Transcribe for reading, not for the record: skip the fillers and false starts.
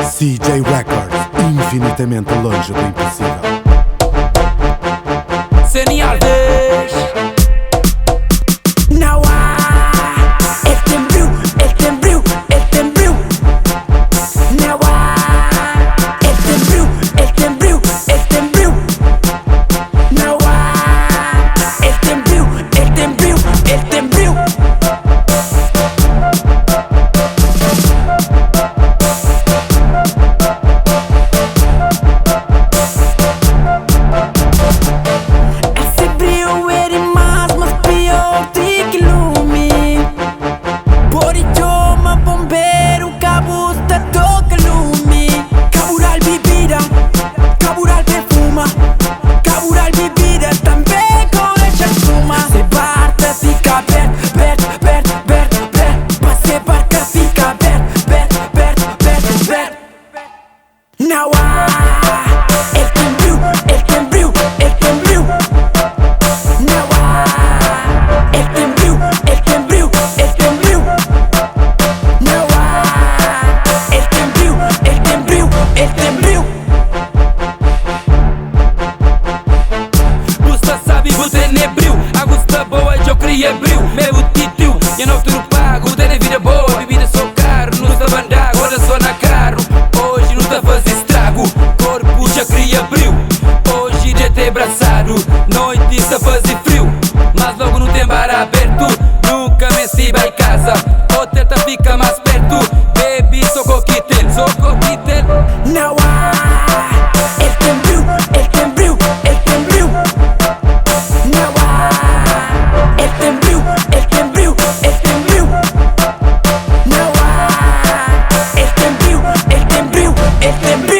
CJ Records, infinitamente longe do impossível. Genial vez. Now ele tem brilho, ele tem brilho, ele tem brilho. Now ele tem brilho, ele tem brilho, ele tem brilho. Now ele tem brilho, ele tem brilho, ele tem brilho. Esse brilho é demais, mas pior do que lume. Por isso, ma bombeiro, cabo está toca lume. Cabural bebida, cabural perfuma. Cabural bebida também com essa espuma. Se barca fica perto, perto, perto, perto, perto. Mas se barca fica perto, perto, perto, perto, perto. Now ele tem brilho, ele tem brilho, ele tem brilho. Now ele tem brilho, ele tem brilho, ele tem brilho. Now ele tem brilho, ele tem brilho, ele tem brilho. Gusta sabe, você é brilho. A gusta boa, eu cria brilho. Meu titio, eu não tudo pago. Tem vida boa, bebida só caro. Não está banda, agora só na carro. Hoje não está faz estrago. Corpo já cria brilho. Hoje já tem abraçado. Noite está fazer frio. Mas logo não tem bar aberto. Nunca me se vai casa. Outra tá fica mais perto. Baby, só coquetel, só coquetel. Now ele tem brilho, ele tem brilho, ele tem brilho. Now ele tem brilho, ele tem brilho, ele tem brilho. Now ele tem brilho, ele tem brilho, ele tem brilho.